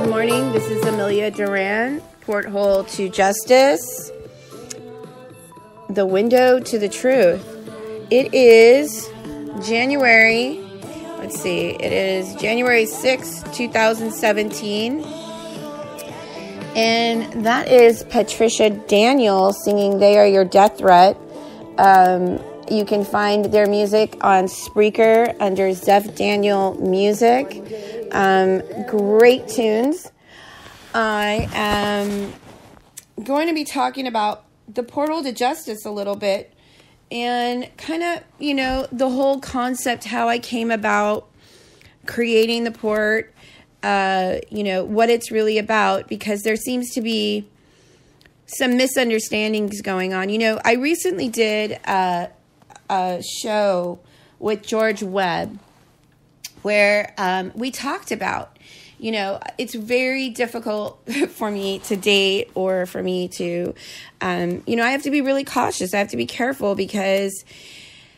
Good morning. This is Amelia Duran, Porthole to Justice, the window to the truth. It is January, it is January 6th, 2017. And that is Patricia Daniel singing They Are Your Death Threat. You can find their music on Spreaker under Zeph Daniel Music. Great tunes. I am going to be talking about the portal to justice a little bit and kind of, the whole concept, how I came about creating the port, what it's really about, because there seems to be some misunderstandings going on. I recently did a show with George Webb where we talked about, it's very difficult for me to date or for me to, I have to be really cautious. I have to be careful because,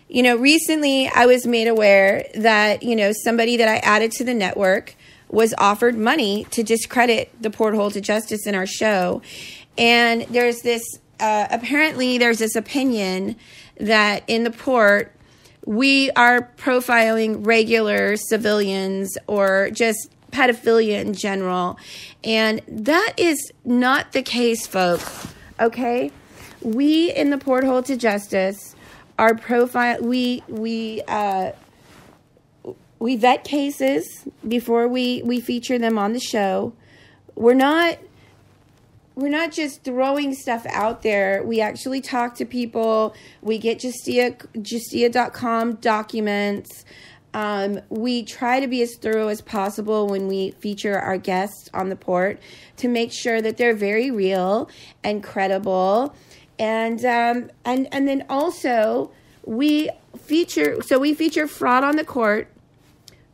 recently I was made aware that, somebody that I added to the network was offered money to discredit the Porthole to Justice in our show. And there's this, apparently there's this opinion that in the port, we are profiling regular civilians or just pedophilia in general. And that is not the case, folks. Okay? We in the Porthole to Justice are we vet cases before we feature them on the show. We're not just throwing stuff out there. We actually talk to people. We get Justia.com documents. We try to be as thorough as possible when we feature our guests on the port to make sure that they're very real and credible. And then also we feature fraud on the court,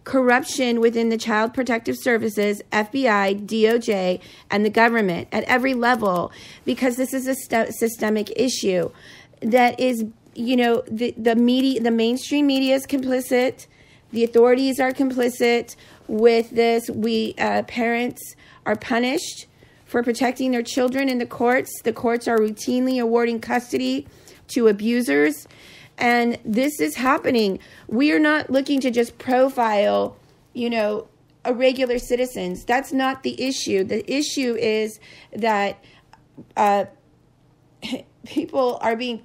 corruption within the Child Protective Services, FBI, DOJ, and the government at every level, because this is a systemic issue that is, the media, the mainstream media is complicit. The authorities are complicit with this. Parents are punished for protecting their children in the courts. The courts are routinely awarding custody to abusers. And this is happening. We are not looking to just profile, irregular citizens. That's not the issue. The issue is that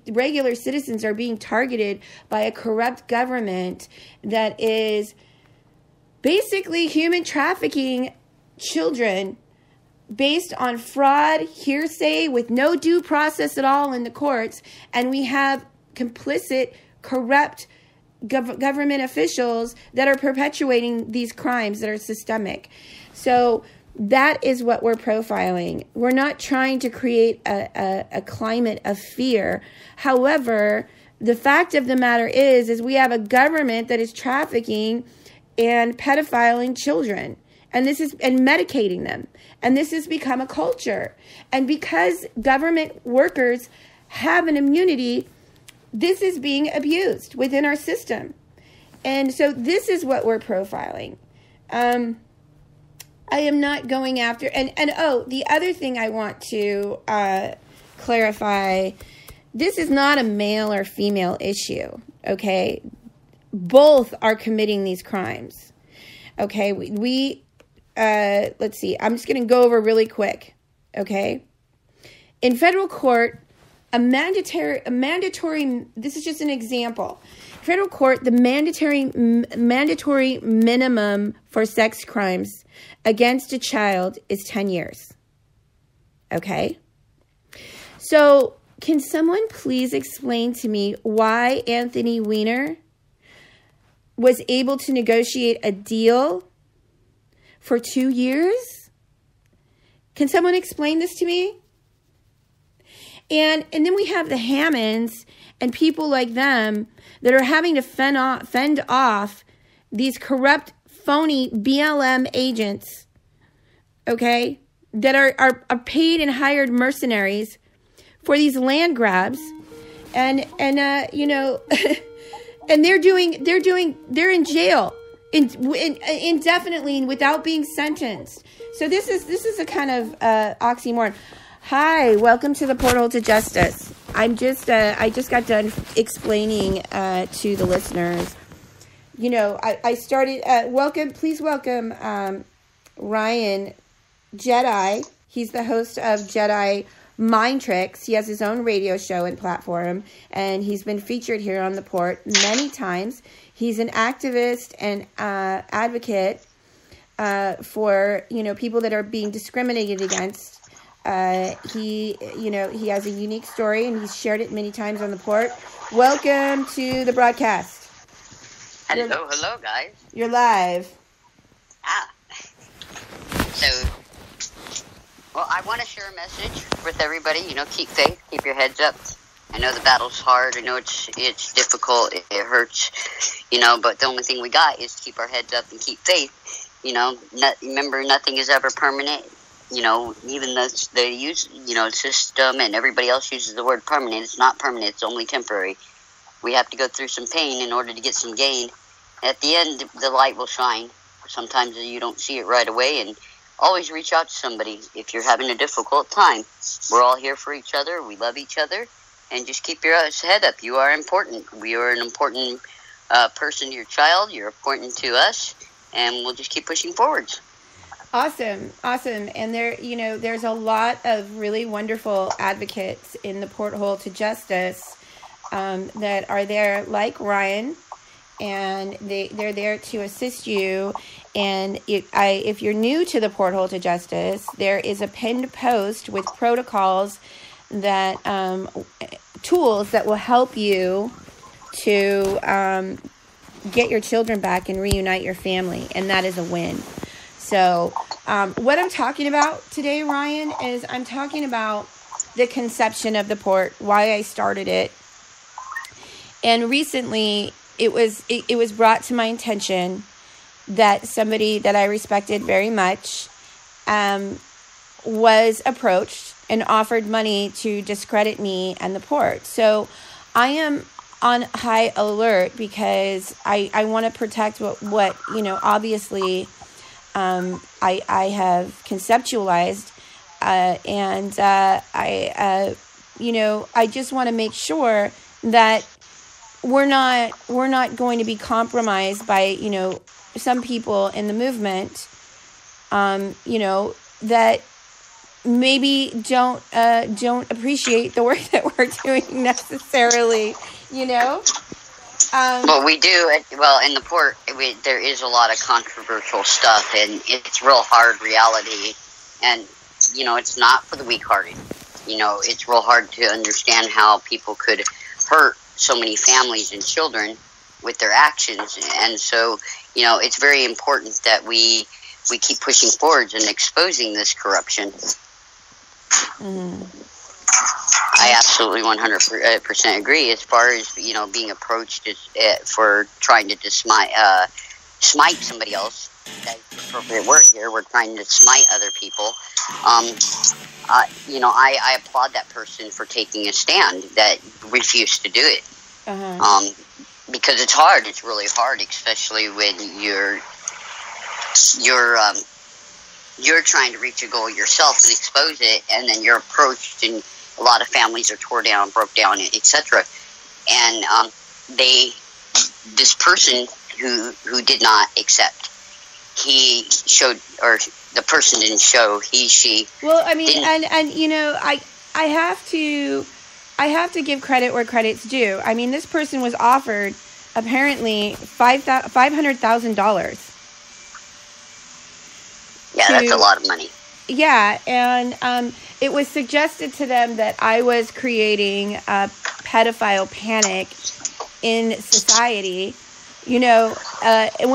regular citizens are being targeted by a corrupt government that is basically human trafficking children based on fraud, hearsay, with no due process at all in the courts. And we have complicit, corrupt government officials that are perpetuating these crimes that are systemic. So that is what we're profiling. We're not trying to create a climate of fear. However, the fact of the matter is we have a government that is trafficking and pedophiling children, and medicating them. And this has become a culture. And because government workers have an immunity, this is being abused within our system. And so this is what we're profiling. I am not going after, the other thing I want to clarify, this is not a male or female issue, okay? Both are committing these crimes, okay? Let's see, I'm just going to go over really quick, okay? In federal court, a mandatory, this is just an example. Federal court, the mandatory minimum for sex crimes against a child is 10 years. Okay? So, can someone please explain to me why Anthony Weiner was able to negotiate a deal for 2 years? Can someone explain this to me? And then we have the Hammonds and people like them that are having to fend off these corrupt, phony BLM agents, okay, that are paid and hired mercenaries for these land grabs, and and they're in jail indefinitely without being sentenced. So this is a kind of oxymoron. Hi, welcome to the Porthole to Justice. I just got done explaining to the listeners. You know, I started. Please welcome Ryan Jedi. He's the host of Jedi Mind Tricks. He has his own radio show and platform, and he's been featured here on the Port many times. He's an activist and advocate for, you know, people that are being discriminated against. He has a unique story, and he's shared it many times on the Port. Welcome to the broadcast. Hello, guys. You're live. So, well, I want to share a message with everybody. You know, keep faith, keep your heads up. I know the battle's hard. I know it's difficult. It hurts. You know, but the only thing we got is to keep our heads up and keep faith. You know, remember, nothing is ever permanent. You know, even the system and everybody else uses the word permanent. It's not permanent. It's only temporary. We have to go through some pain in order to get some gain. At the end, the light will shine. Sometimes you don't see it right away, and always reach out to somebody if you're having a difficult time. We're all here for each other. We love each other, and just keep your head up. You are important. We are an important person to your child. You're important to us, and we'll just keep pushing forwards. Awesome. And there's a lot of really wonderful advocates in the Porthole to Justice that are there, like Ryan, and they're there to assist you. And if you're new to the Porthole to Justice, there is a pinned post with protocols that tools that will help you to get your children back and reunite your family, and that is a win. So what I'm talking about today, Ryan, is I'm talking about the conception of the Port, why I started it. And recently it was brought to my attention that somebody that I respected very much was approached and offered money to discredit me and the Port. So I am on high alert because I want to protect what obviously I have conceptualized, and I just want to make sure that we're not going to be compromised by some people in the movement, that maybe don't appreciate the work that we're doing necessarily, Well, we do. Well, in the Port, there is a lot of controversial stuff, and it's real hard reality. And, it's not for the weak-hearted. It's real hard to understand how people could hurt so many families and children with their actions. And so, it's very important that we keep pushing forwards and exposing this corruption. Mm. I absolutely 100% agree. As far as being approached for trying to smite somebody else, that's the appropriate word here. We're trying to smite other people. I applaud that person for taking a stand that refused to do it. Uh-huh. Because it's hard. It's really hard, especially when you're trying to reach a goal yourself and expose it, and then you're approached, and a lot of families are tore down, broke down, etc. And this person who did not accept, he showed, or the person didn't show, she. Well, I mean, and I have to give credit where credit's due. I mean, this person was offered apparently $500,000. Yeah, that's a lot of money. Yeah, and it was suggested to them that I was creating a pedophile panic in society. When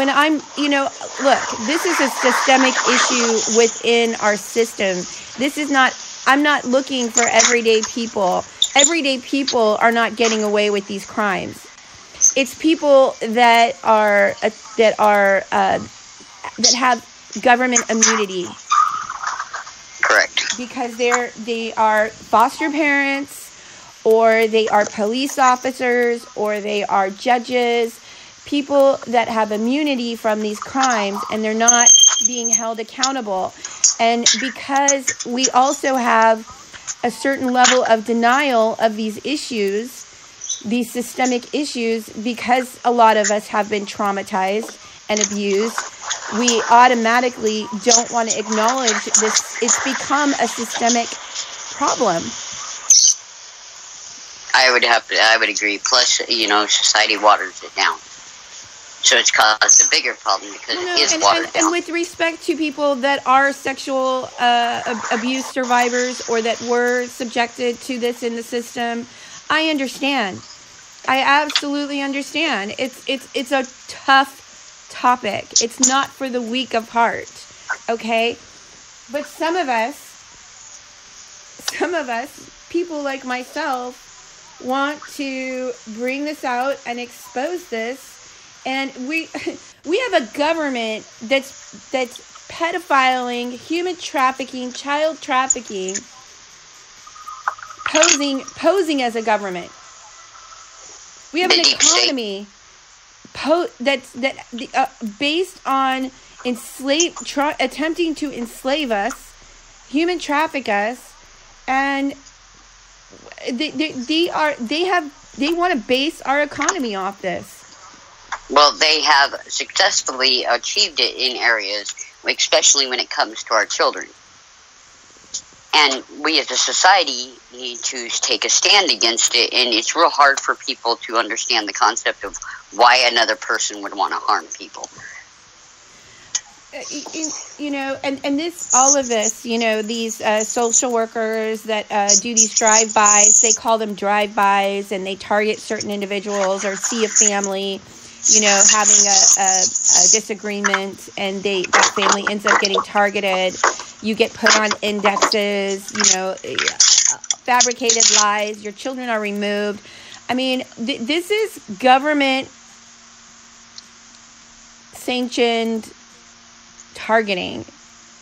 I'm, look, this is a systemic issue within our system. I'm not looking for everyday people. Everyday people are not getting away with these crimes. It's people that have government immunity. Correct. Because they are foster parents, or they are police officers, or they are judges, people that have immunity from these crimes, and they're not being held accountable. And because we also have a certain level of denial of these issues, these systemic issues, because a lot of us have been traumatized and abused, we automatically don't want to acknowledge this. It's become a systemic problem. I would agree. Plus, society waters it down. So it's caused a bigger problem because it is watered down. And with respect to people that are sexual abuse survivors or that were subjected to this in the system, I understand. I absolutely understand. It's a tough topic. It's not for the weak of heart, okay? But some of us, people like myself, want to bring this out and expose this. And we have a government that's pedophiling, human trafficking, child trafficking, posing as a government. We have an economy based on attempting to enslave us, human traffic us, and they want to base our economy off this. Well, they have successfully achieved it in areas, especially when it comes to our children. And we as a society need to take a stand against it, and it's real hard for people to understand the concept of why another person would want to harm people. And this, all of this, these social workers that do these drive-bys, they call them drive-bys, and they target certain individuals or see a family, having a disagreement, and that family ends up getting targeted. You get put on indexes, fabricated lies. Your children are removed. I mean, this is government sanctioned targeting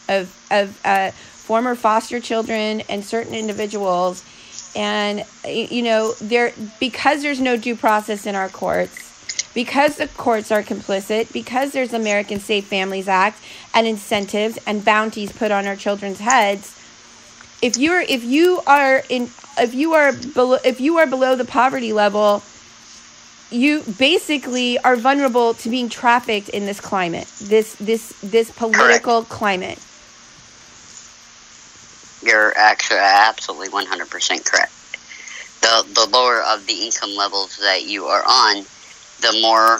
of former foster children and certain individuals. And, because there's no due process in our courts, because the courts are complicit, because there's American Safe Families Act and incentives and bounties put on our children's heads, if you are below the poverty level, you basically are vulnerable to being trafficked in this climate, this political climate. You're actually absolutely 100% correct. The lower of the income levels that you are on, the more,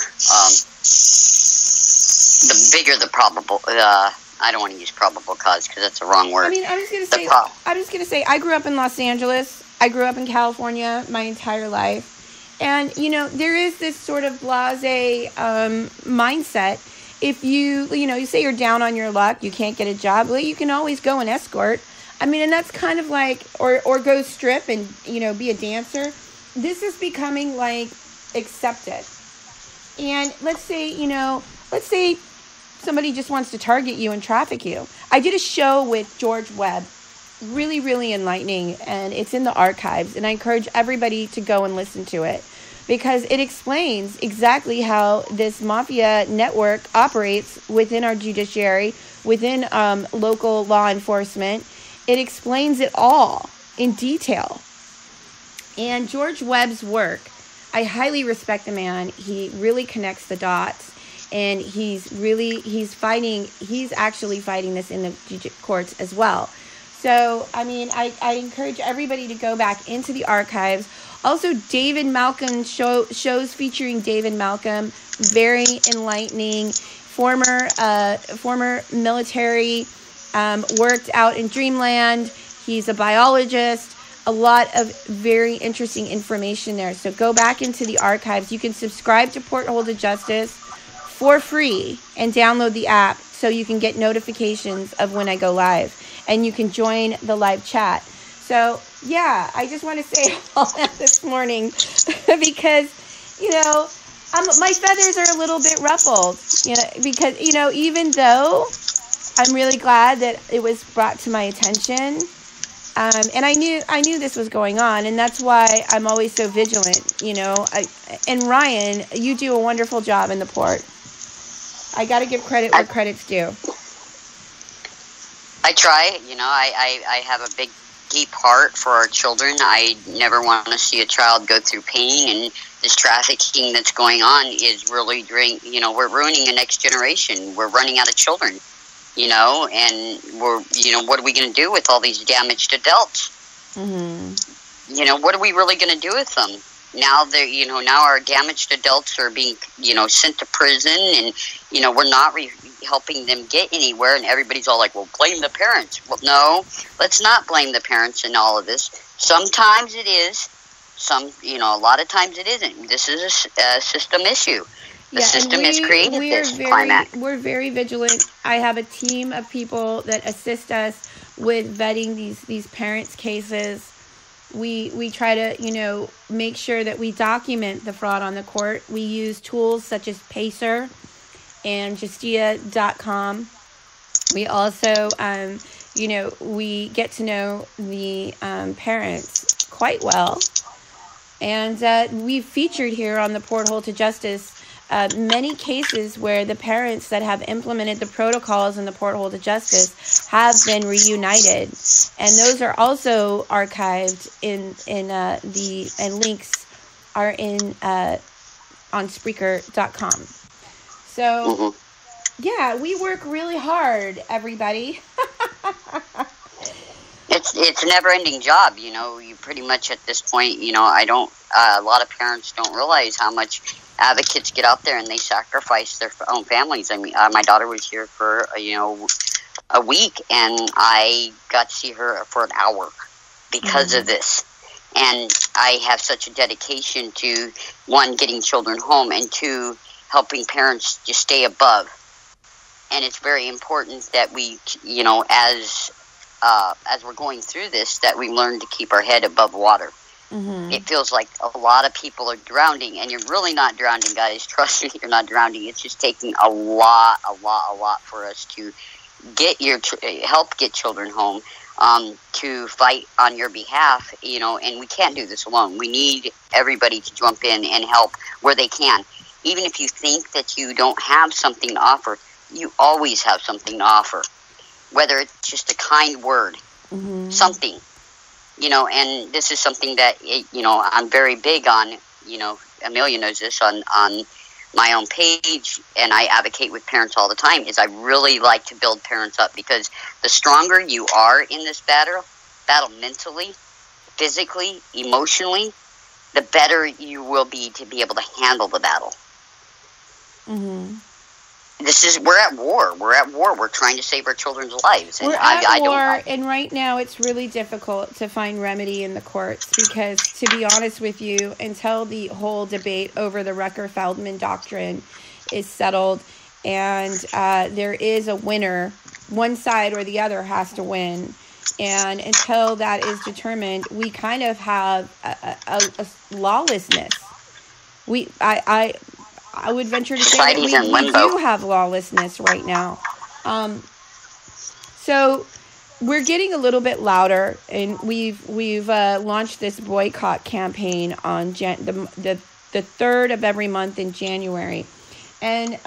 the bigger the probable. I don't want to use probable cause because that's the wrong word. I mean, I'm just gonna say, I grew up in Los Angeles. I grew up in California my entire life. And, there is this sort of blasé mindset. If you say you're down on your luck, you can't get a job, well, you can always go and escort. I mean, and that's kind of like, or go strip and, be a dancer. This is becoming, accepted. And let's say somebody just wants to target you and traffic you. I did a show with George Webb. Really, really enlightening, and it's in the archives, and I encourage everybody to go and listen to it because it explains exactly how this mafia network operates within our judiciary, within local law enforcement. It explains it all in detail. And George Webb's work, I highly respect the man. He really connects the dots, and he's actually fighting this in the courts as well. So, I mean, I encourage everybody to go back into the archives. Also, David Malcolm shows featuring David Malcolm, very enlightening, former military, worked out in Dreamland. He's a biologist. A lot of very interesting information there. So go back into the archives. You can subscribe to Porthole to Justice for free and download the app so you can get notifications of when I go live. And you can join the live chat. So, yeah, I just want to say all that this morning because, my feathers are a little bit ruffled, because, even though I'm really glad that it was brought to my attention, And I knew this was going on, and that's why I'm always so vigilant, and Ryan, you do a wonderful job in the port. I got to give credit where credit's due. I try, I have a big, deep heart for our children. I never want to see a child go through pain, and this trafficking that's going on is really we're ruining the next generation. We're running out of children, and we're, what are we going to do with all these damaged adults? Mm-hmm. What are we really going to do with them? Now now our damaged adults are being, sent to prison, and, we're not helping them get anywhere, and everybody's all like, well, blame the parents. Well, no, let's not blame the parents in all of this. Sometimes it is. A lot of times it isn't. This is a system issue. The system has created this climate. We're very vigilant. I have a team of people that assist us with vetting these parents' cases. We try to, make sure that we document the fraud on the court. We use tools such as Pacer and Justia.com. We also, we get to know the parents quite well. And we've featured here on the Porthole to Justice many cases where the parents that have implemented the protocols in the Porthole to Justice have been reunited, and those are also archived and links are on Spreaker.com. So, yeah, we work really hard, everybody. It's a never-ending job, You pretty much at this point, a lot of parents don't realize how much advocates get out there and they sacrifice their own families. I mean, my daughter was here for a week, and I got to see her for an hour because of this. And I have such a dedication to, one, getting children home, and two, helping parents just stay above. And it's very important that we, as we're going through this, that we learn to keep our head above water. Mm-hmm. It feels like a lot of people are drowning, and you're really not drowning, guys. Trust me, you're not drowning. It's just taking a lot for us to help get children home, to fight on your behalf, and we can't do this alone. We need everybody to jump in and help where they can. Even if you think that you don't have something to offer, you always have something to offer. Whether it's just a kind word, something, and this is something that, I'm very big on, Amelia knows this, on my own page, and I advocate with parents all the time, is I really like to build parents up, because the stronger you are in this battle mentally, physically, emotionally, the better you will be to be able to handle the battle. Mm-hmm. We're at war. We're trying to save our children's lives. And we're at war, and right now it's really difficult to find remedy in the courts, because, to be honest with you, until the whole debate over the Rucker-Feldman doctrine is settled and there is a winner, one side or the other has to win. And until that is determined, we kind of have a lawlessness. I would venture to say that we do have lawlessness right now. So we're getting a little bit louder, and we've launched this boycott campaign on the 3rd of every month in January. And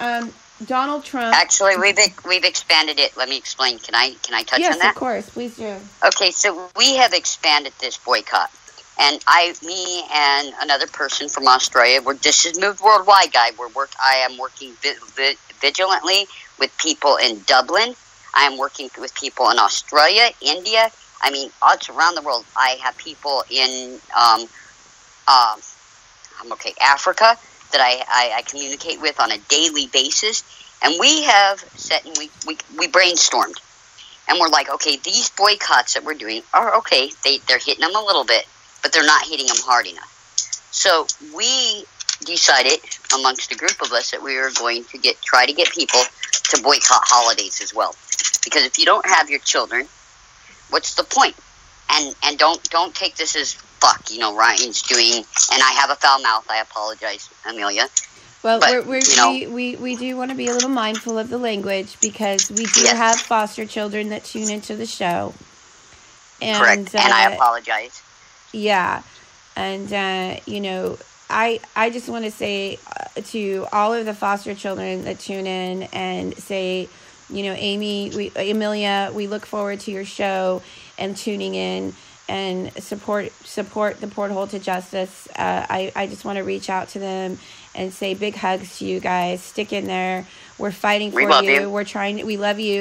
Donald Trump... Actually, we've expanded it. Let me explain. Can I touch on that? Yes, of course. Please do. Okay, so we have expanded this boycott. And me and another person from Australia, this has moved worldwide, guy. I am working vigilantly with people in Dublin. I am working with people in Australia, India. I mean, it's around the world. I have people in Africa that I communicate with on a daily basis. And we have we brainstormed. And we're like, okay, these boycotts that we're doing are okay. They're hitting them a little bit, but they're not hitting them hard enough. So we decided, amongst a group of us, that we were going to try to get people to boycott holidays as well. Because if you don't have your children, what's the point? And don't take this as fuck, Ryan's doing, and I have a foul mouth, I apologize, Amelia. Well, but, we do want to be a little mindful of the language, because we do have foster children that tune into the show. Correct. And I apologize. Yeah. And, I just want to say to all of the foster children that tune in and say, Amelia, we look forward to your show and tuning in and support the Porthole to Justice. I just want to reach out to them and say big hugs to you guys. Stick in there. We're fighting for you. We love you.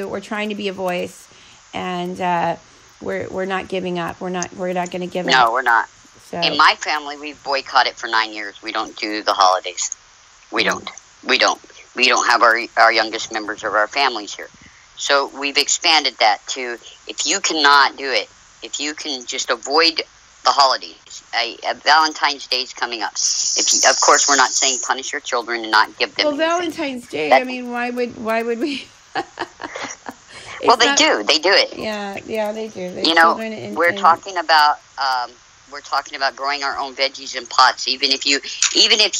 We're trying to be a voice, and we're not giving up. We're not going to give up. No, we're not. So. In my family, we've boycotted for 9 years. We don't do the holidays. We don't. We don't have our youngest members of our families here. So we've expanded that to, if you cannot do it, if you can just avoid the holidays. Valentine's Day is coming up. Of course, we're not saying punish your children and not give them. Well, anything. Valentine's Day. I mean, why would we? Well, they do it. Yeah, they do. We're talking about growing our own veggies in pots. Even if you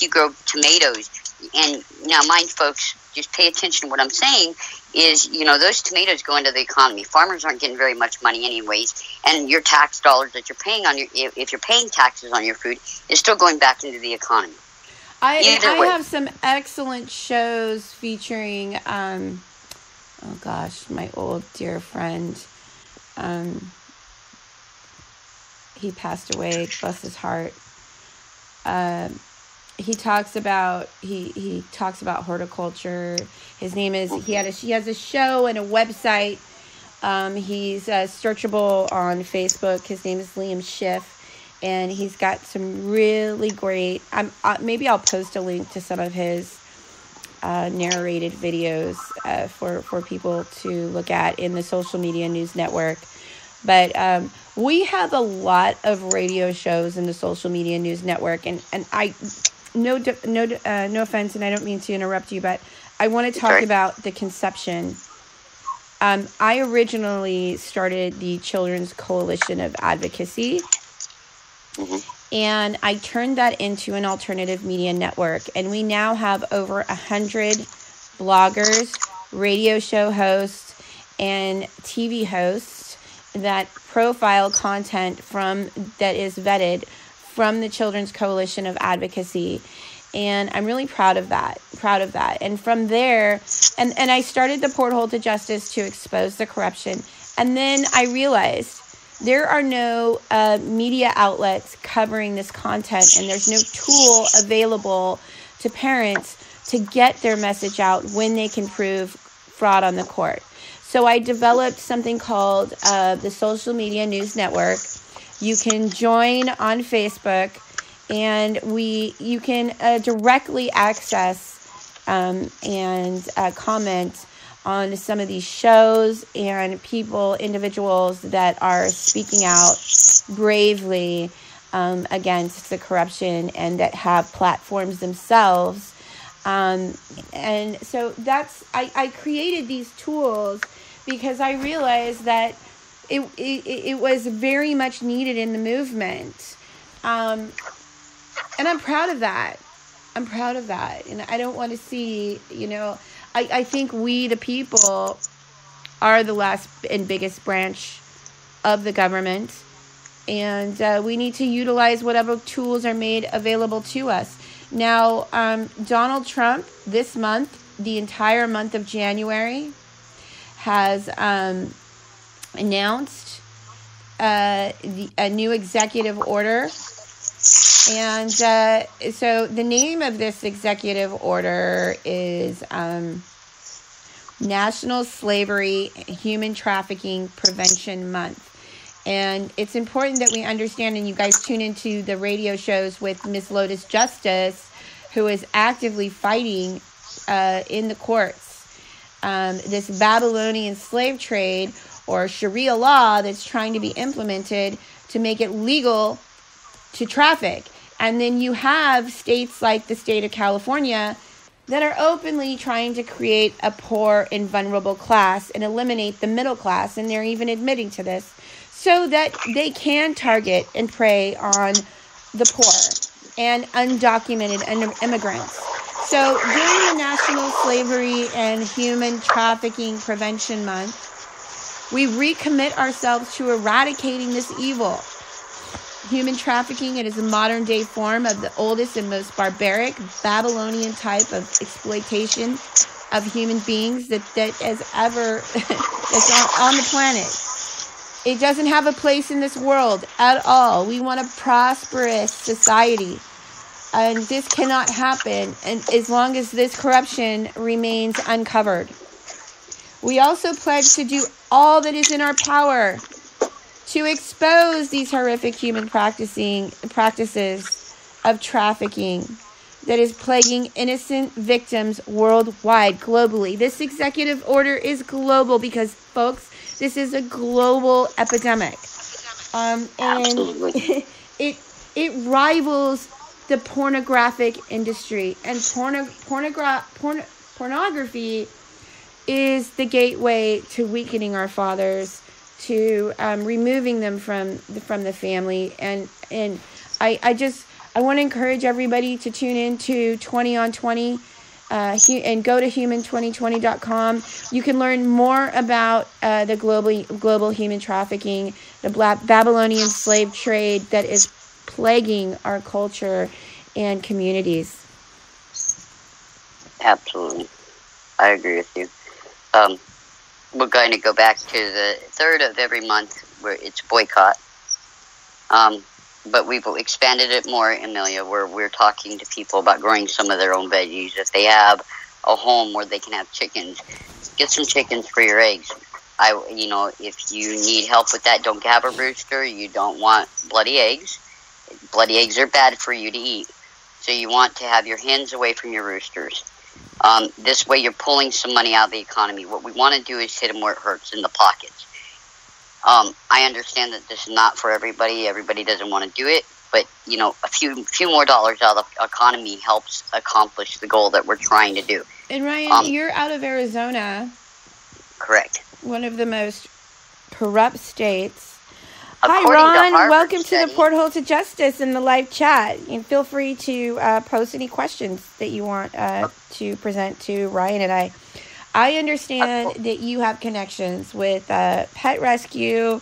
grow tomatoes, and now, mind folks, just pay attention to what I'm saying. Is those tomatoes go into the economy. Farmers aren't getting very much money anyways, and your tax dollars that you're paying if you're paying taxes on your food, is still going back into the economy. I have some excellent shows featuring my old dear friend. He passed away, bless his heart. He talks about horticulture. His name is he has a show and a website. He's searchable on Facebook. His name is Liam Schiff, and he's got some really great. Maybe I'll post a link to some of his narrated videos for people to look at in the Social Media News Network. But we have a lot of radio shows in the Social Media News Network, and I no offense, and I don't mean to interrupt you, but I want to talk about the conception. I originally started the Children's Coalition of Advocacy, and I turned that into an alternative media network, and we now have over 100 bloggers, radio show hosts, and TV hosts that profile content that is vetted from the Children's Coalition of Advocacy. And I'm really proud of that. And from there, and I started the Porthole to Justice to expose the corruption. And then I realized there are no media outlets covering this content, and there's no tool available to parents to get their message out when they can prove fraud on the court. So I developed something called the Social Media News Network. You can join on Facebook, and you can directly access and comment on some of these shows and individuals that are speaking out bravely against the corruption and that have platforms themselves. And so I created these tools because I realized that it was very much needed in the movement. And I'm proud of that. And I don't want to see, I think we, the people, are the last and biggest branch of the government. And we need to utilize whatever tools are made available to us. Now, Donald Trump, this month, the entire month of January, has announced a new executive order. And so the name of this executive order is National Slavery Human Trafficking Prevention Month. And it's important that we understand, and you guys tune into the radio shows with Miss Lotus Justice, who is actively fighting in the courts this Babylonian slave trade or Sharia law that's trying to be implemented to make it legal to traffic. And then you have states like the state of California that are openly trying to create a poor and vulnerable class and eliminate the middle class, and they're even admitting to this, so that they can target and prey on the poor and undocumented immigrants. So during the National Slavery and Human Trafficking Prevention Month, We recommit ourselves to eradicating this evil. Human trafficking, it is a modern day form of the oldest and most barbaric Babylonian type of exploitation of human beings that has ever that's on the planet. It doesn't have a place in this world at all. We want a prosperous society. And this cannot happen and as long as this corruption remains uncovered. We also pledge to do all that is in our power to expose these horrific human practices of trafficking that is plaguing innocent victims worldwide, globally. This executive order is global because, folks, this is a global epidemic. And Absolutely. it rivals the pornographic industry. And pornography is the gateway to weakening our fathers, to removing them from the family. And I want to encourage everybody to tune in to 20 on 20 and go to human2020.com. You can learn more about the global human trafficking, the Babylonian slave trade that is plaguing our culture and communities. Absolutely. I agree with you. We're going to go back to the 3rd of every month where it's boycott. But we've expanded it more, Amelia, where we're talking to people about growing some of their own veggies. If they have a home where they can have chickens, get some chickens for your eggs. If you need help with that, don't have a rooster. You don't want bloody eggs. Bloody eggs are bad for you to eat. So you want to have your hens away from your roosters. This way you're pulling some money out of the economy. What we want to do is hit them where it hurts, in the pockets. I understand that this is not for everybody. Everybody doesn't want to do it. But, a few more dollars out of the economy helps accomplish the goal that we're trying to do. And Ryan, you're out of Arizona. Correct. One of the most corrupt states. According Hi, Ron. to Welcome to the Porthole to Justice in the live chat. And feel free to post any questions that you want to present to Ryan and I. I understand that you have connections with pet rescue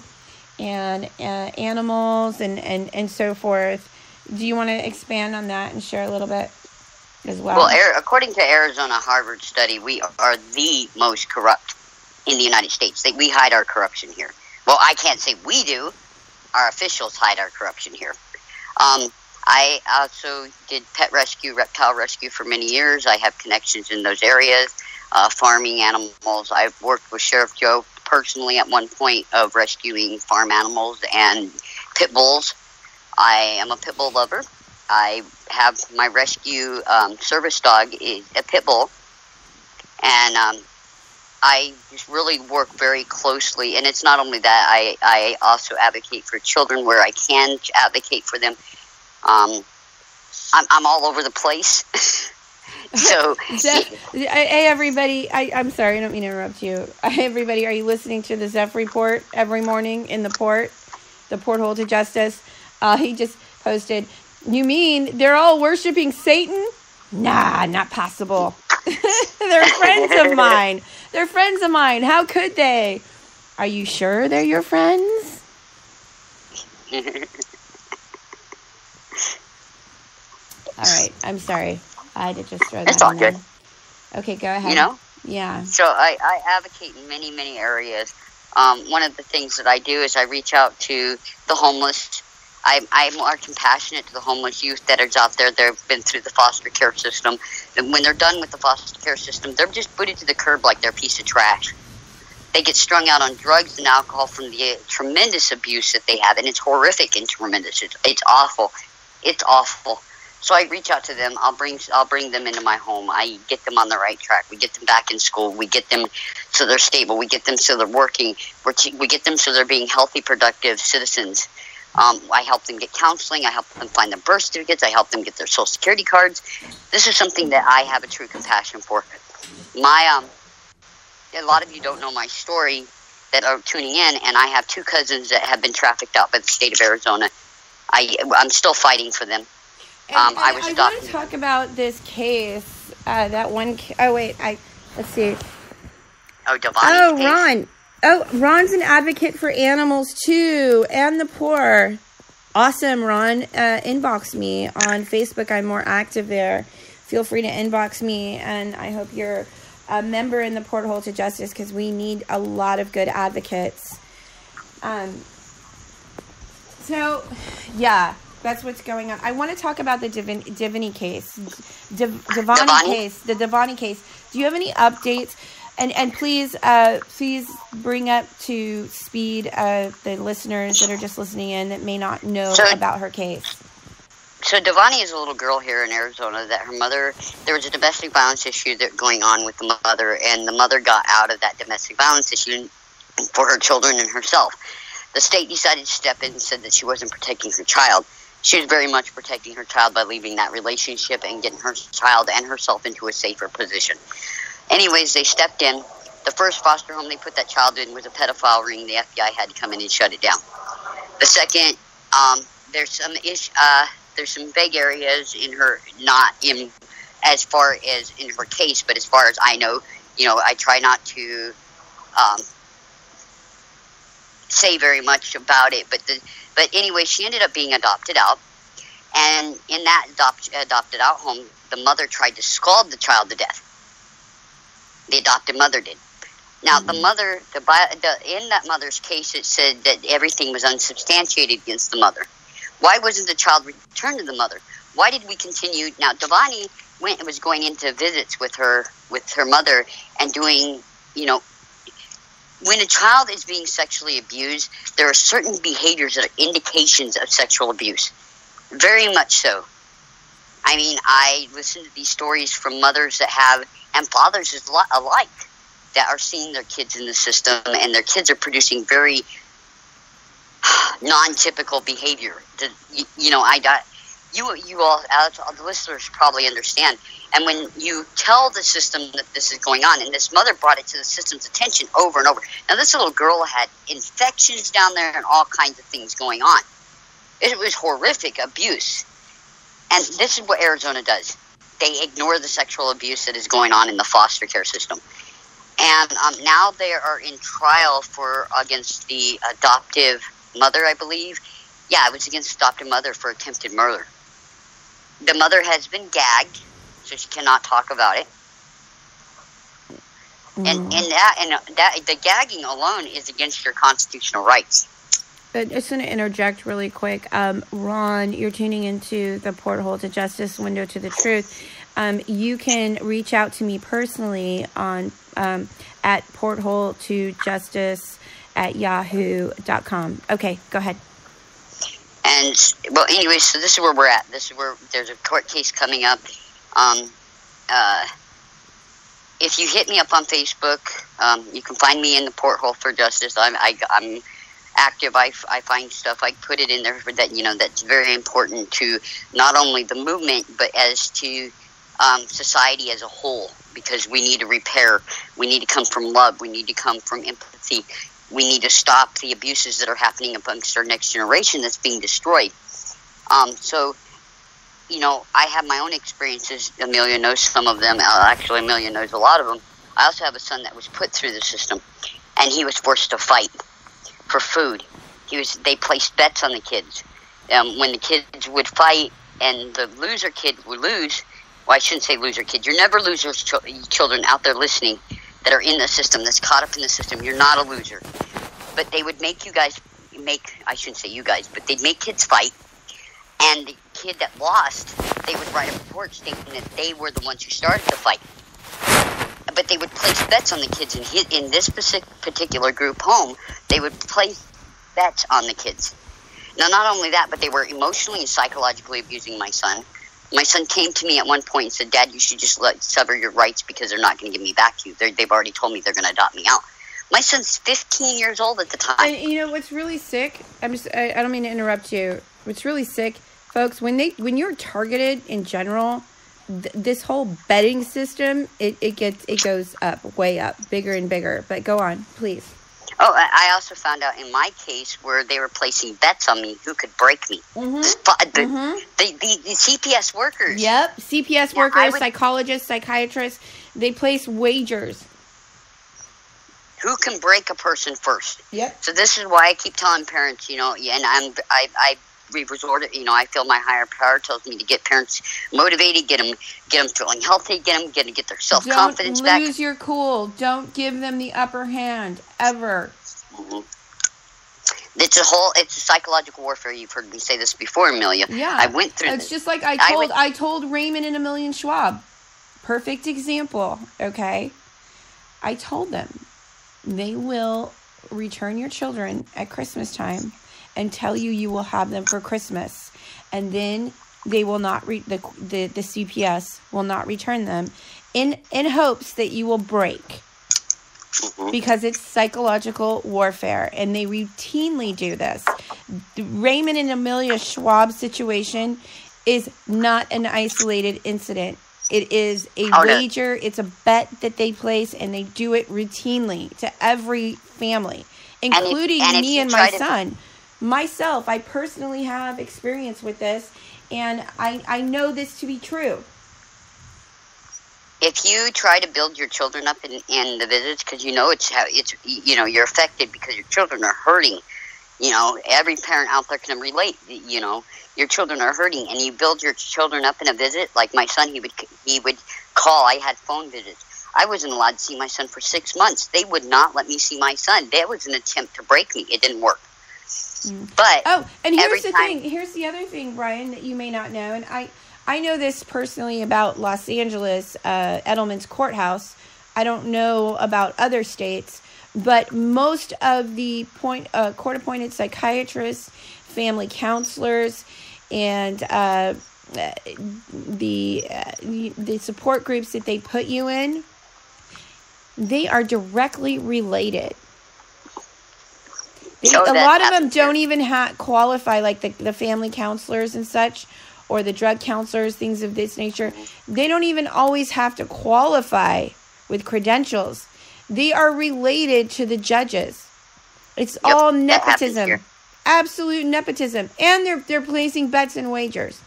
and animals and so forth. Do you want to expand on that and share a little bit as well? Well, according to Arizona Harvard study, we are the most corrupt in the United States. We hide our corruption here. Well, I can't say we do. Our officials hide our corruption here. I also did pet rescue, reptile rescue for many years. I have connections in those areas. Farming animals. I've worked with Sheriff Joe personally at one point of rescuing farm animals and pit bulls. I am a pit bull lover. I have my rescue service dog is a pit bull. And I just really work very closely. And it's not only that, I also advocate for children where I can advocate for them. I'm all over the place. So, hey everybody, I'm sorry, I don't mean to interrupt you. Hey everybody, are you listening to the Zeph Report every morning in the Porthole to Justice? He just posted, you mean they're all worshiping Satan? Nah, not possible. They're friends of mine. They're friends of mine. How could they? Are you sure they're your friends? All right, I'm sorry. I had to just throw that it's all in good. There. Okay, go ahead. Yeah. So I advocate in many, many areas. One of the things that I do is I reach out to the homeless. I'm more compassionate to the homeless youth that is out there. They've been through the foster care system. And when they're done with the foster care system, they're just booted to the curb like they're a piece of trash. They get strung out on drugs and alcohol from the tremendous abuse that they have. And it's horrific and tremendous. It's awful. It's awful. So I reach out to them. I'll bring them into my home. I get them on the right track. We get them back in school. We get them so they're stable. We get them so they're working. We get them so they're being healthy, productive citizens. I help them get counseling. I help them find their birth certificates. I help them get their social security cards. This is something that I have a true compassion for. A lot of you don't know my story that are tuning in, and I have two cousins that have been trafficked out by the state of Arizona. I'm still fighting for them. I want to talk about this case. That one. Let's see. Oh, Devani's case? Ron. Oh, Ron's an advocate for animals too, and the poor. Awesome, Ron. Inbox me on Facebook. I'm more active there. Feel free to inbox me, and I hope you're a member in the Porthole to Justice, because we need a lot of good advocates. So, yeah, that's what's going on. I want to talk about the Divani case. Divani case. The Divani case. Do you have any updates? And please bring up to speed the listeners that are just listening in that may not know about her case. So Devani is a little girl here in Arizona that her mother, there was a domestic violence issue that going on with the mother, and the mother got out of that domestic violence issue for her children and herself. The state decided to step in and said that she wasn't protecting her child. She was very much protecting her child by leaving that relationship and getting her child and herself into a safer position. Anyways, they stepped in. The first foster home they put that child in was a pedophile ring. The FBI had to come in and shut it down. The second, there's some vague areas in her, not in as far as in her case, but as far as I know, I try not to say very much about it. But anyway, she ended up being adopted out, and in that adopted out home, the mother tried to scald the child to death. The adopted mother did. Now, the mother, in that mother's case, it said that everything was unsubstantiated against the mother. Why wasn't the child returned to the mother? Why did we continue? Now, Devani was going into visits with her mother and doing, when a child is being sexually abused, there are certain behaviors that are indications of sexual abuse. Very much so. I mean, I listen to these stories from mothers that have, and fathers alike, that are seeing their kids in the system, and their kids are producing very non-typical behavior. You all, the listeners probably understand. And when you tell the system that this is going on, and this mother brought it to the system's attention over and over. Now, this little girl had infections down there and all kinds of things going on. It was horrific abuse. And this is what Arizona does. They ignore the sexual abuse that is going on in the foster care system. And now they are in trial against the adoptive mother, I believe. Yeah, it was against the adoptive mother for attempted murder. The mother has been gagged, so she cannot talk about it. And the gagging alone is against your constitutional rights. I just going to interject really quick. Ron, you're tuning into the Porthole to Justice, Window to the Truth. You can reach out to me personally on at porthole2justice@yahoo.com. Okay, go ahead. And, well, anyway, so this is where we're at. This is where there's a court case coming up. If you hit me up on Facebook, you can find me in the Porthole for Justice. I'm active. I find stuff. I put it in there for that. That's very important to not only the movement, but as to society as a whole. Because we need to repair. We need to come from love. We need to come from empathy. We need to stop the abuses that are happening amongst our next generation that's being destroyed. So, I have my own experiences. Amelia knows some of them. Actually, Amelia knows a lot of them. I also have a son that was put through the system, and he was forced to fight for food. They placed bets on the kids. When the kids would fight and the loser kid would lose, well, I shouldn't say loser kid. You're never losers, children out there listening that are in the system, that's caught up in the system. You're not a loser. But they would make I shouldn't say you guys, but they'd make kids fight. And the kid that lost, they would write a report stating that they were the ones who started the fight. But they would place bets on the kids. In this particular group home, they would place bets on the kids. Now, not only that, but they were emotionally and psychologically abusing my son. My son came to me at one point and said, "Dad, you should just sever your rights because they're not going to give me back to you. They've already told me they're going to adopt me out." My son's 15 years old at the time. And what's really sick? I don't mean to interrupt you. What's really sick, folks, when you're targeted in general, this whole betting system, it goes up, way up, bigger and bigger. But go on, please. Oh, I also found out in my case where they were placing bets on me who could break me. Mm-hmm. The CPS workers. Yep, CPS workers, psychologists, psychiatrists, they place wagers. who can break a person first. Yep. So this is why I keep telling parents, and we resorted, I feel my higher power tells me to get parents motivated, get them feeling healthy, get their self-confidence back. Don't lose your cool. Don't give them the upper hand, ever. Mm-hmm. It's a psychological warfare. You've heard me say this before, Amelia. Yeah. I went through It's this. just like I told Raymond and Amelia Schwab. Perfect example, okay? I told them they will return your children at Christmas time and tell you will have them for Christmas. And then they will not, the CPS will not return them in hopes that you will break. Mm-hmm. Because it's psychological warfare, and they routinely do this. The Raymond and Amelia Schwab situation is not an isolated incident. It is a wager. It's a bet that they place, and they do it routinely to every family, including me and my son. Myself, I personally have experience with this, and I know this to be true. If you try to build your children up in the visits, because you're affected because your children are hurting. Every parent out there can relate. Your children are hurting, and you build your children up in a visit. Like my son, he would call. I had phone visits. I wasn't allowed to see my son for 6 months. They would not let me see my son. That was an attempt to break me. It didn't work. But and here's the thing. Here's the other thing, Brian, that you may not know, and I know this personally about Los Angeles, Edelman's courthouse. I don't know about other states, but most of the court-appointed psychiatrists, family counselors, and the support groups that they put you in, they are directly related. A lot of them don't even qualify, like the family counselors and such, or the drug counselors, things of this nature. They don't even always have to qualify with credentials. They are related to the judges. It's all nepotism. Absolute nepotism. And they're placing bets and wagers.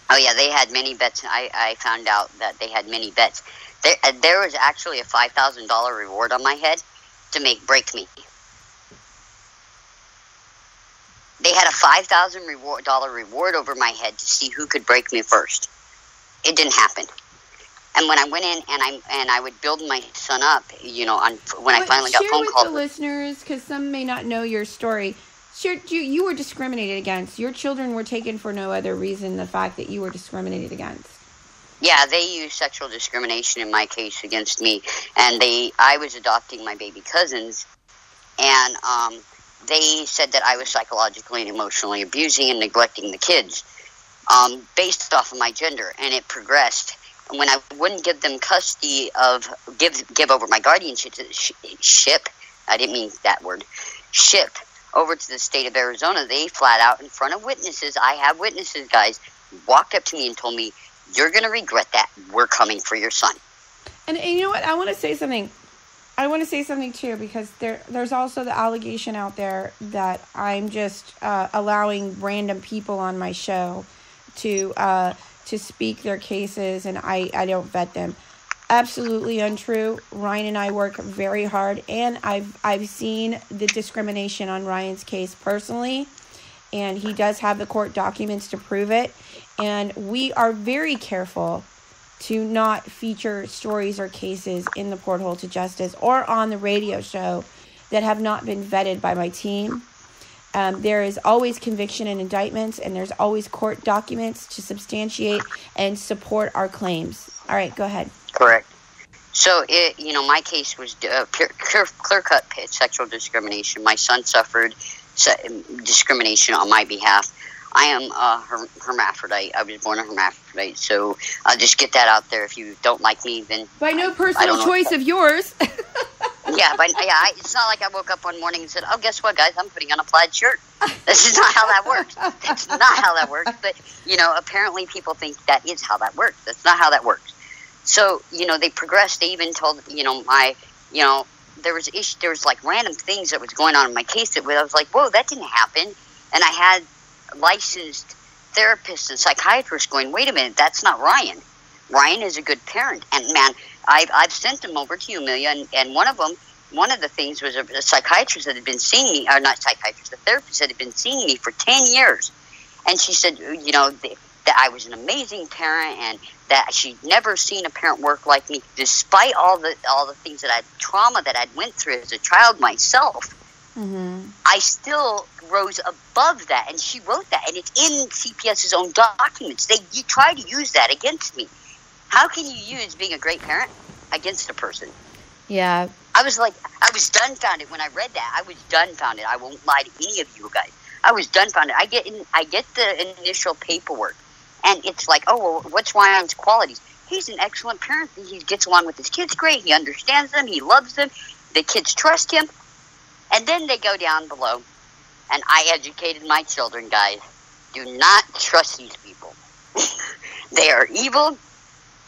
Oh, yeah, they had many bets. I found out that they had many bets. There was actually a $5,000 reward on my head to break me. They had a $5,000 reward over my head to see who could break me first. It didn't happen. And when I went in and I would build my son up, when I finally got phone calls. Share with the listeners, because some may not know your story. You were discriminated against. Your children were taken for no other reason the fact that you were discriminated against. Yeah, they used sexual discrimination in my case against me, and I was adopting my baby cousins, and they said that I was psychologically and emotionally abusing and neglecting the kids, based off of my gender, and it progressed. When I wouldn't give them custody give over my guardianship, I didn't mean that word, ship over to the state of Arizona, they flat out in front of witnesses, I have witnesses, guys, walked up to me and told me, "You're going to regret that. We're coming for your son." And you know what? I want to say something. Too, because there's also the allegation out there that I'm just allowing random people on my show to speak their cases, and I don't vet them. Absolutely untrue. Ryan and I work very hard, and I've seen the discrimination on Ryan's case personally, and he does have the court documents to prove it. And we are very careful to not feature stories or cases in the Porthole to Justice or on the radio show that have not been vetted by my team. There is always conviction and indictments, and there's always court documents to substantiate and support our claims. All right, go ahead. Correct. So, my case was clear-cut sexual discrimination. My son suffered discrimination on my behalf. I am a hermaphrodite. I was born a hermaphrodite. So I'll just get that out there. If you don't like me, then by no personal choice of yours. It's not like I woke up one morning and said, "Oh, guess what, guys? I'm putting on a plaid shirt." This is not how that works. It's not how that works. But apparently people think that is how that works. That's not how that works. So they progressed. They even told there was like random things that was going on in my case that I was like, "Whoa, that didn't happen." And I had licensed therapists and psychiatrists going, "Wait a minute, that's not Ryan. Ryan is a good parent." And man, I've sent them over to you, Amelia, and one of them, one of the things was a psychiatrist that had been seeing me, or not psychiatrist, a therapist that had been seeing me for 10 years. And she said, that I was an amazing parent and that she'd never seen a parent work like me, despite all the things that trauma that I'd went through as a child myself. Mm-hmm. I still rose above that, and she wrote that, and it's in CPS's own documents. You try to use that against me. How can you use being a great parent against a person? Yeah. I was dumbfounded when I read that. I was dumbfounded. I won't lie to any of you guys. I was dumbfounded. I get the initial paperwork, and it's like, oh, well, what's Ryan's qualities? He's an excellent parent. He gets along with his kids great. He understands them. He loves them. The kids trust him. And then they go down below, and I educated my children, guys. Do not trust these people. They are evil.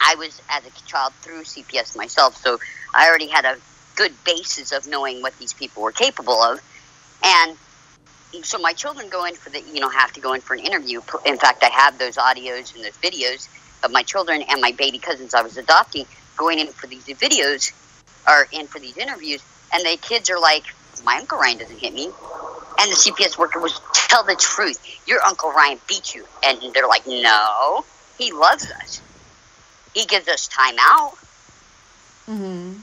I was, as a child, through CPS myself, so I already had a good basis of knowing what these people were capable of. And so my children have to go in for an interview. In fact, I have those audios and those videos of my children and my baby cousins I was adopting going in for these videos, or in for these interviews, and the kids are like, my Uncle Ryan doesn't hit me. And the CPS worker was, tell the truth. Your Uncle Ryan beat you. And they're like, no, he loves us. He gives us time out. Mm-hmm.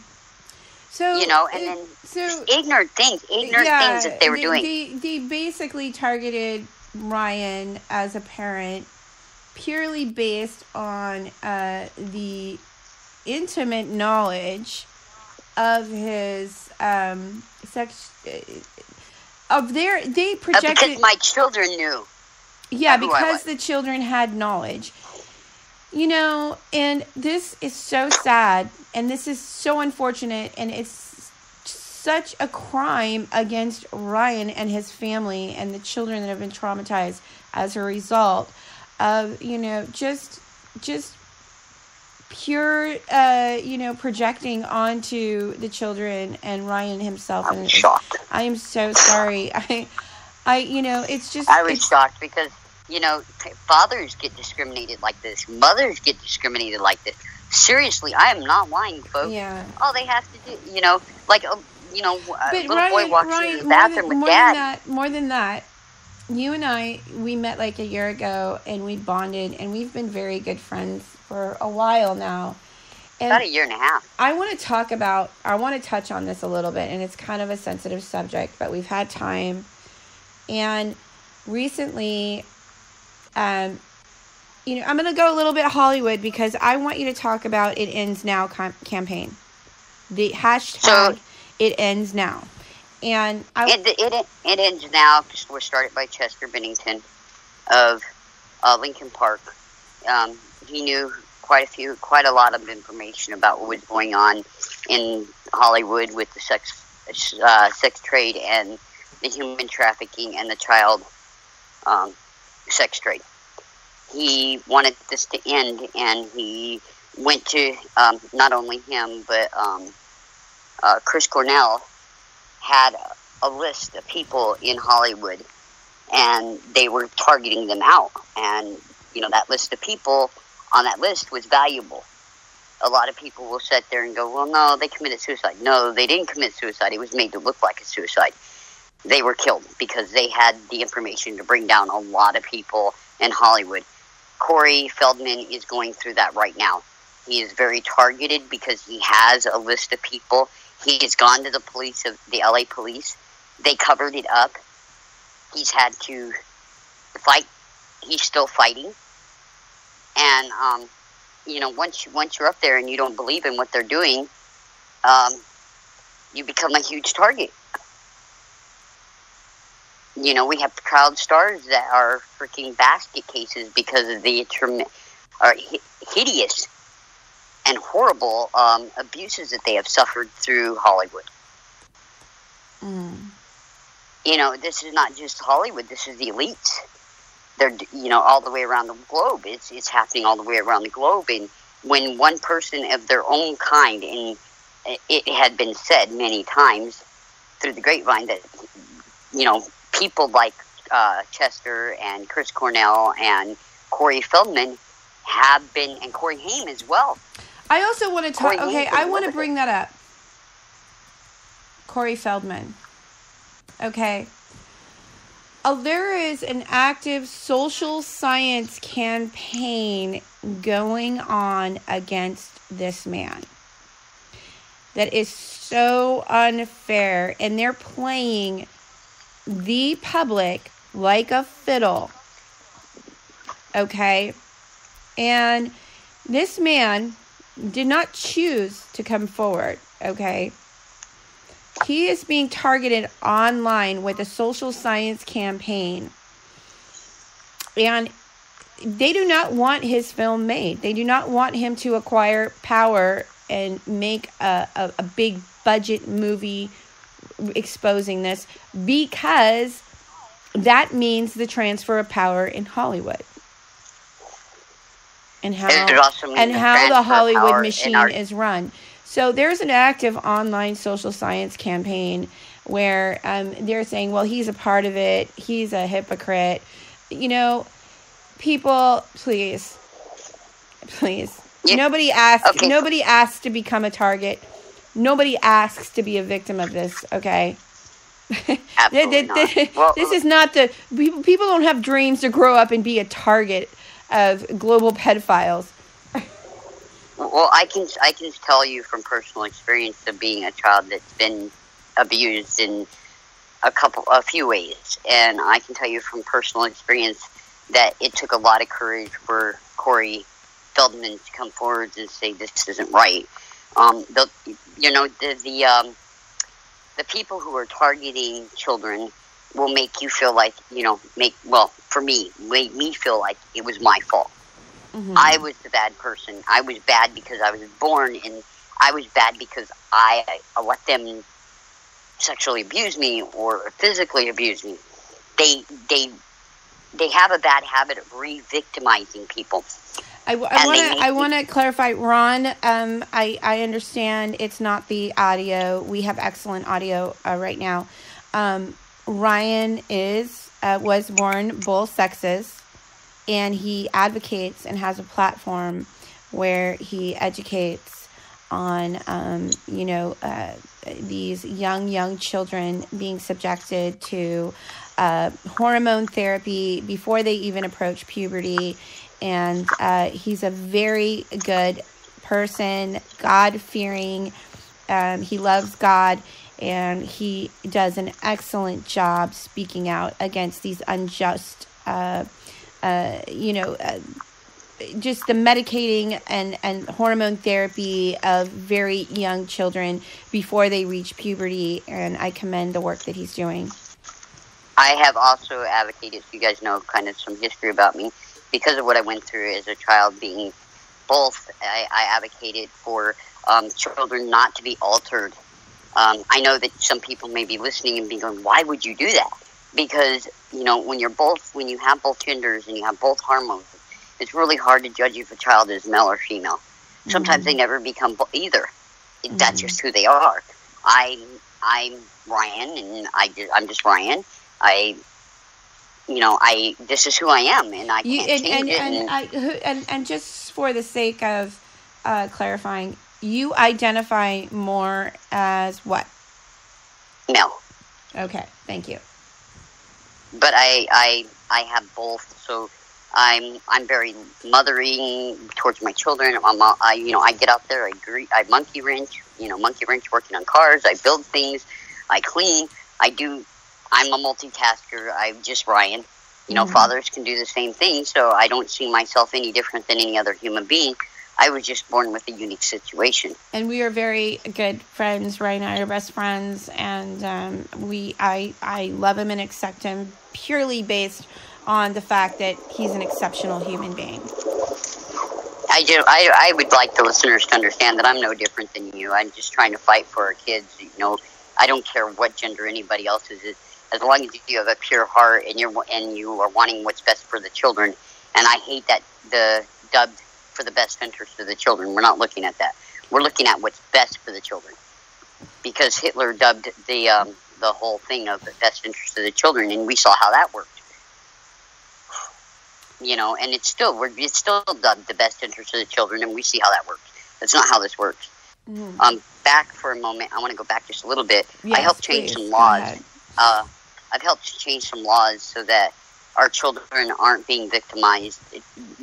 So, just ignorant things that they were doing. They basically targeted Ryan as a parent purely based on the intimate knowledge of his sex. They projected because my children knew. Yeah, because the children had knowledge. And this is so sad, and this is so unfortunate, and it's such a crime against Ryan and his family and the children that have been traumatized as a result of, just pure, projecting onto the children and Ryan himself. I'm shocked. I am so sorry. It's just... I was shocked because... fathers get discriminated like this. Mothers get discriminated like this. Seriously, I am not lying, folks. Yeah. All they have to do, little boy walks into the bathroom with dad. More than that, you and I, we met like a year ago, and we bonded, and we've been very good friends for a while now. And about a year and a half. I want to touch on this a little bit, and it's kind of a sensitive subject, but we've had time. And recently... I'm going to go a little bit Hollywood because I want you to talk about It Ends Now campaign. The hashtag It Ends Now. And It Ends Now was started by Chester Bennington of Lincoln Park. He knew quite a lot of information about what was going on in Hollywood with the sex trade and the human trafficking and the child sex trade. He wanted this to end, and he went to not only him, but Chris Cornell had a list of people in Hollywood, and they were targeting them out. And that list of people on that list was valuable. A lot of people will sit there and go, well, no, they committed suicide. No, they didn't commit suicide. It was made to look like a suicide. They were killed because they had the information to bring down a lot of people in Hollywood. Corey Feldman is going through that right now. He is very targeted because he has a list of people. He has gone to the police, of the LA police. They covered it up. He's had to fight. He's still fighting. And, once you're up there and you don't believe in what they're doing, you become a huge target. We have child stars that are freaking basket cases because of the hideous and horrible abuses that they have suffered through Hollywood. Mm. This is not just Hollywood. This is the elites. They're, all the way around the globe. It's happening all the way around the globe. And when one person of their own kind, and it had been said many times through the grapevine that, people like Chester and Chris Cornell and Corey Feldman have been, and Corey Haim as well. I also want to talk. Okay, I want to bring that up. Corey Feldman. Okay. There is an active social science campaign going on against this man that is so unfair, and they're playing the public like a fiddle. Okay? And this man did not choose to come forward. Okay? He is being targeted online with a social science campaign. And they do not want his film made. They do not want him to acquire power and make a big budget movie exposing this, because that means the transfer of power in Hollywood. And how the Hollywood machine is run. So there's an active online social science campaign where they're saying, well, he's a part of it. He's a hypocrite. You know, people, please. Yeah. Nobody asks to become a target. Nobody asks to be a victim of this, okay? Absolutely not. This is not the... People don't have dreams to grow up and be a target of global pedophiles. Well, I can tell you from personal experience of being a child that's been abused in a few ways, and I can tell you from personal experience that it took a lot of courage for Corey Feldman to come forward and say this isn't right. The people who are targeting children will make you feel like, for me, made me feel like it was my fault. Mm-hmm. I was the bad person. I was bad because I was born, and I was bad because I let them sexually abuse me or physically abuse me. They have a bad habit of re-victimizing people. I want to clarify, Ron. I understand it's not the audio. We have excellent audio right now. Ryan was born both sexes. And he advocates and has a platform where he educates on, these young children being subjected to hormone therapy before they even approach puberty. And he's a very good person, God-fearing. He loves God, and he does an excellent job speaking out against these unjust just the medicating and hormone therapy of very young children before they reach puberty, and I commend the work that he's doing. I have also advocated, so you guys know kind of some history about me, because of what I went through as a child being both. I advocated for children not to be altered. I know that some people may be listening and be going, why would you do that? Because, when you have both genders and you have both hormones, it's really hard to judge if a child is male or female. Sometimes they never become either. That's just who they are. I'm Ryan, and I'm just Ryan. This is who I am, and I can't change it. And just for the sake of clarifying, you identify more as what? Male. Okay, thank you. But I have both, so I'm very mothering towards my children. I get out there, I monkey wrench, working on cars. I build things, I clean. I'm a multitasker. I'm just Ryan. Fathers can do the same thing, so I don't see myself any different than any other human being. I was just born with a unique situation. And we are very good friends. Ryan and I are best friends, and I love him and accept him purely based on the fact that he's an exceptional human being. I do. I would like the listeners to understand that I'm no different than you. I'm just trying to fight for our kids. I don't care what gender anybody else is. As long as you have a pure heart and you are wanting what's best for the children. And I hate that the dubbed for the best interest of the children. We're not looking at that. We're looking at what's best for the children. Because Hitler dubbed the whole thing of the best interest of the children, and we saw how that worked. And it's still dubbed the best interest of the children, and we see how that works. That's not how this works. Back for a moment, I want to go back just a little bit. Yes, I helped change please. some Go laws. ahead. I've helped change some laws so that our children aren't being victimized.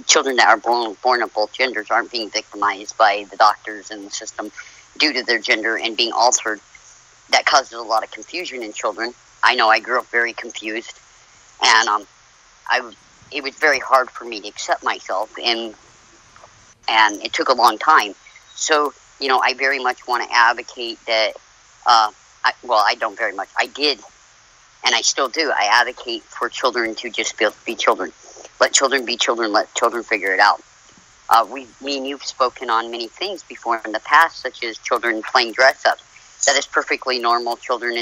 Children that are born of both genders aren't being victimized by the doctors and the system due to their gender and being altered. That causes a lot of confusion in children. I know I grew up very confused, and it was very hard for me to accept myself, and it took a long time. So, I very much want to advocate that. I don't very much. I did, and I still do. I advocate for children to just be children. Let children be children. Let children figure it out. Me and you've spoken on many things before in the past, such as children playing dress up. That is perfectly normal. Children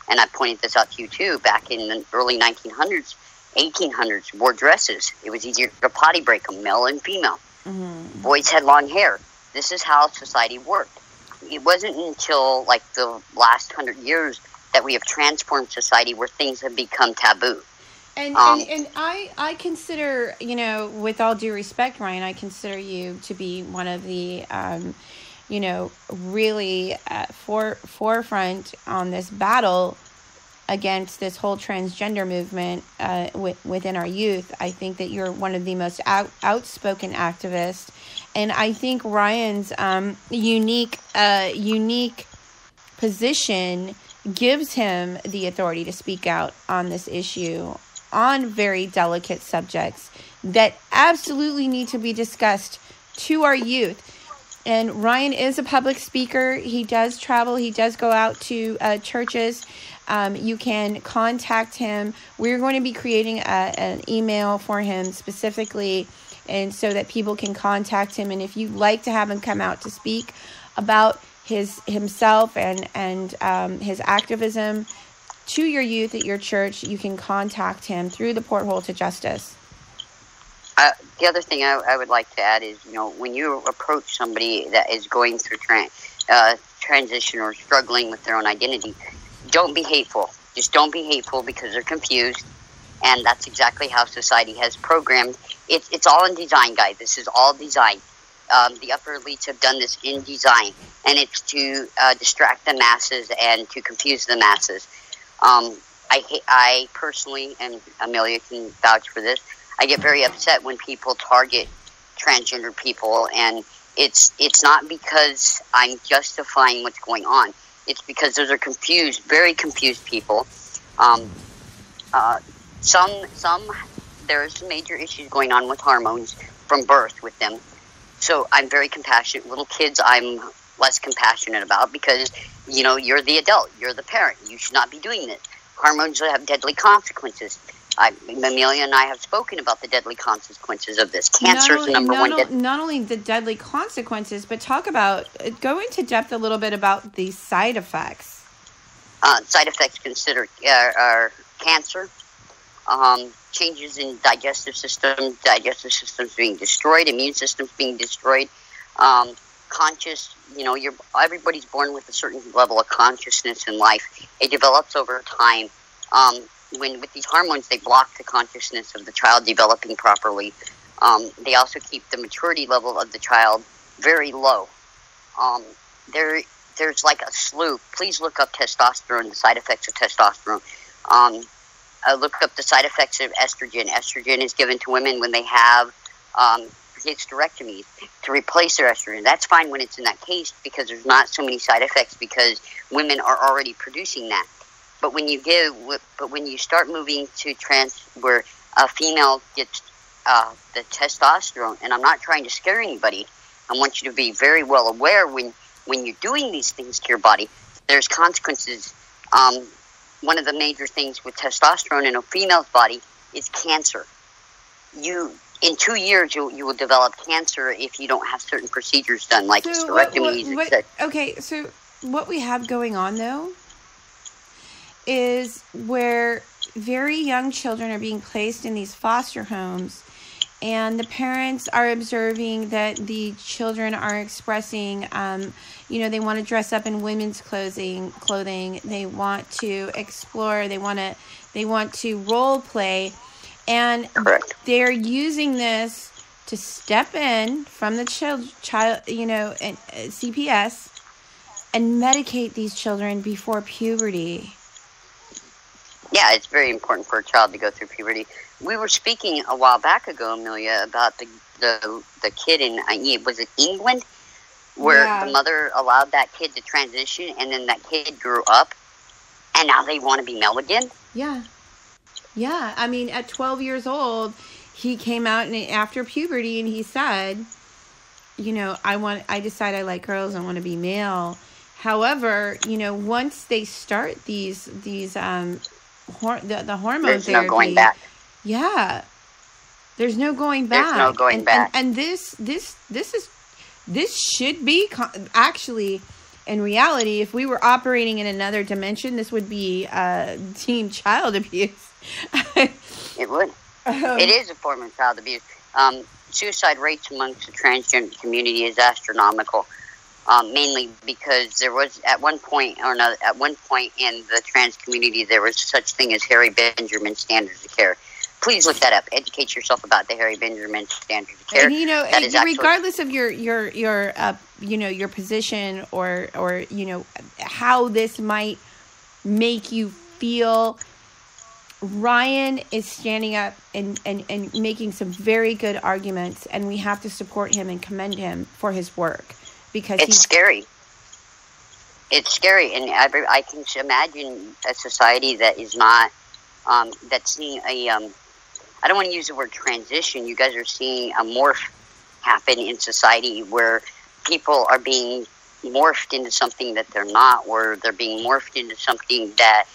and I pointed this out to you too, back in the early 1900s, 1800s, wore dresses. It was easier to potty break them, male and female. Mm-hmm. Boys had long hair. This is how society worked. It wasn't until like the last 100 years that we have transformed society where things have become taboo. And I consider, with all due respect, Ryan, I consider you to be one of the, really forefront on this battle against this whole transgender movement within our youth. I think that you're one of the most outspoken activists, and I think Ryan's unique position gives him the authority to speak out on this issue, on very delicate subjects that absolutely need to be discussed to our youth. And Ryan is a public speaker. He does travel. He does go out to churches. You can contact him. We're going to be creating an email for him specifically, and so that people can contact him. And if you'd like to have him come out to speak about himself and his activism to your youth at your church, you can contact him through the Porthole to Justice. The other thing I would like to add is, when you approach somebody that is going through transition or struggling with their own identity, don't be hateful. Just don't be hateful because they're confused, and that's exactly how society has programmed. It's all in design, guys. This is all design. The upper elites have done this in design, and it's to distract the masses and to confuse the masses. I personally, and Amelia can vouch for this, I get very upset when people target transgender people, and it's not because I'm justifying what's going on. It's because those are confused, very confused people. There's some major issues going on with hormones from birth with them. So I'm very compassionate. Little kids, I'm less compassionate about because, you're the adult, you're the parent. You should not be doing this. Hormones have deadly consequences. Amelia and I have spoken about the deadly consequences of this. Cancer is the number one. Not only the deadly consequences, but go into depth a little bit about the side effects. Side effects are cancer, changes in digestive systems being destroyed, immune systems being destroyed, everybody's born with a certain level of consciousness in life. It develops over time. With these hormones, they block the consciousness of the child developing properly. They also keep the maturity level of the child very low. There's like a slew. Please look up testosterone, the side effects of testosterone. Look up the side effects of estrogen. Estrogen is given to women when they have hysterectomies to replace their estrogen. That's fine when it's in that case because there's not so many side effects because women are already producing that. But when you start moving to where a female gets the testosterone, and I'm not trying to scare anybody, I want you to be very well aware when you're doing these things to your body, there's consequences. One of the major things with testosterone in a female's body is cancer. In 2 years, you will develop cancer if you don't have certain procedures done, like hysterectomies, etc. Okay, so what we have going on, though, is where very young children are being placed in these foster homes, and the parents are observing that the children are expressing, they want to dress up in women's clothing. They want to explore. They want to role play, and Correct. They're using this to step in from the child, and CPS and medicate these children before puberty. Yeah, it's very important for a child to go through puberty. We were speaking a while back ago, Amelia, about the kid in, was it England, where the mother allowed that kid to transition, and then that kid grew up, and now they want to be male again? Yeah. Yeah. I mean, at 12 years old, he came out after puberty, and he said, I decide I like girls, I want to be male. However, once they start these the hormone There's therapy, no going back. Yeah, there's no going back. There's no going back. And this should be actually, in reality, if we were operating in another dimension, this would be teen child abuse. It would. It is a form of child abuse. Suicide rates amongst the transgender community is astronomical. Mainly because there was at one point in the trans community, there was such thing as Harry Benjamin standards of care. Please look that up. Educate yourself about the Harry Benjamin standards of care. And regardless of your position or how this might make you feel, Ryan is standing up and making some very good arguments, and we have to support him and commend him for his work. Because it's scary. It's scary, and I can imagine a society that is not that's seeing a. I don't want to use the word transition. You guys are seeing a morph happen in society where people are being morphed into something that they're not, or they're being morphed into something that,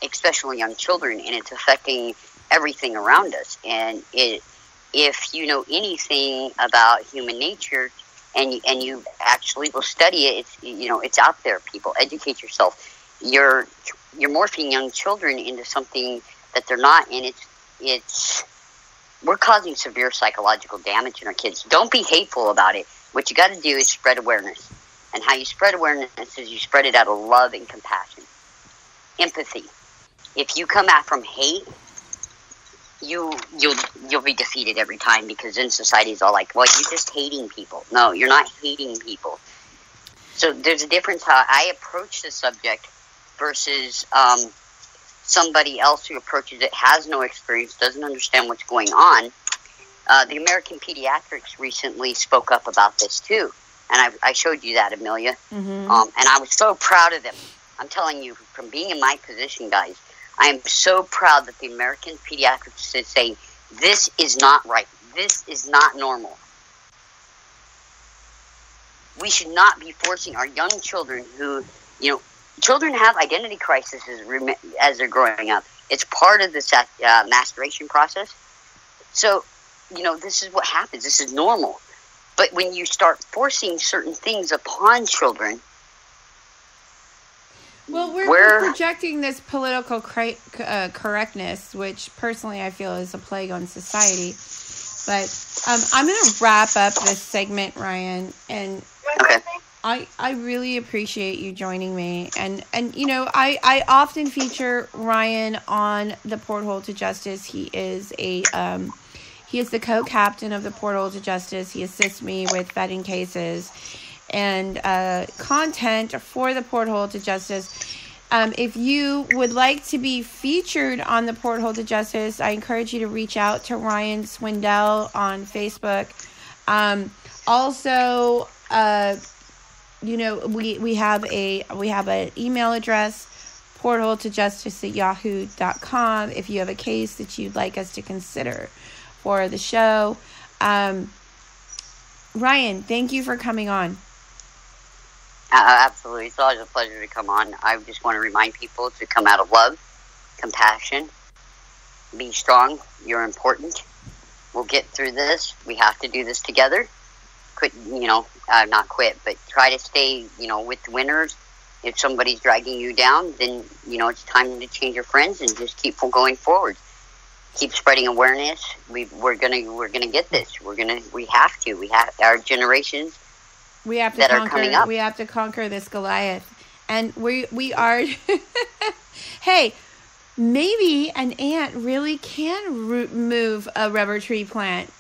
especially young children, and it's affecting everything around us. And if you know anything about human nature, and you actually will study it, it's out there. People, educate yourself. You're morphing young children into something that they're not, and we're causing severe psychological damage in our kids. Don't be hateful about it. What you got to do is spread awareness, and how you spread awareness is you spread it out of love and compassion, empathy. If you come out from hate, you'll be defeated every time, because then society's all like, well, you're just hating people. No, you're not hating people. So there's a difference how I approach the subject versus somebody else who approaches it, has no experience, doesn't understand what's going on. The American Pediatrics recently spoke up about this too, and I showed you that, Amelia. Mm-hmm. And I was so proud of them. I'm telling you, from being in my position, guys, I am so proud that the American Pediatrics is saying, this is not right. This is not normal. We should not be forcing our young children who, children have identity crises as they're growing up. It's part of the maturation process. So, this is what happens. This is normal. But when you start forcing certain things upon children, well, we're projecting this political correctness, which personally I feel is a plague on society. But I'm going to wrap up this segment, Ryan, and okay. I really appreciate you joining me. And I often feature Ryan on the Porthole to Justice. He is the co-captain of the Porthole to Justice. He assists me with vetting cases and content for the Porthole to Justice. If you would like to be featured on the Porthole to Justice, I encourage you to reach out to Ryan Swindell on Facebook. Also, we have an email address, portholetojustice@yahoo.com, if you have a case that you'd like us to consider for the show. Ryan, thank you for coming on. Absolutely. It's always a pleasure to come on. I just want to remind people to come out of love, compassion, be strong. You're important. We'll get through this. We have to do this together. Quit, not quit, but try to stay, with the winners. If somebody's dragging you down, then, it's time to change your friends and just keep going forward. Keep spreading awareness. We're gonna get this. We have our generations. We have to that conquer, are coming up. We have to conquer this Goliath. And we are... Hey, maybe an ant really can move a rubber tree plant.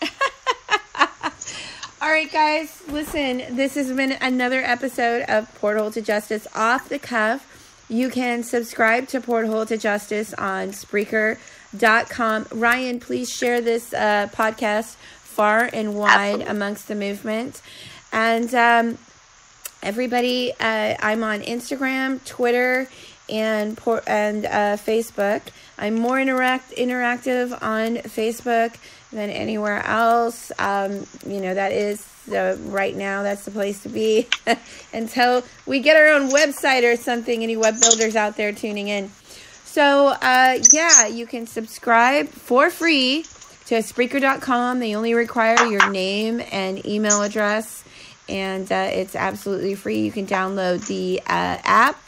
All right, guys, listen, this has been another episode of Porthole to Justice off the cuff. You can subscribe to Porthole to Justice on Spreaker.com. Ryan, please share this podcast far and wide amongst the movement. And everybody, I'm on Instagram, Twitter, and Facebook. I'm more interactive on Facebook than anywhere else. That is right now, that's the place to be until we get our own website or something. Any web builders out there tuning in. So, you can subscribe for free to Spreaker.com. They only require your name and email address, and it's absolutely free. You can download the app,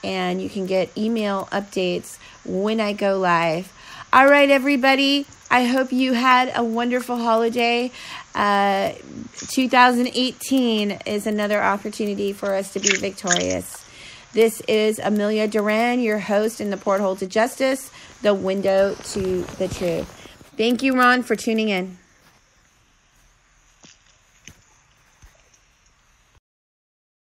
and you can get email updates when I go live. All right, everybody. I hope you had a wonderful holiday. 2018 is another opportunity for us to be victorious. This is Amelia Duran, your host in the Porthole to Justice, the window to the truth. Thank you, Ron, for tuning in.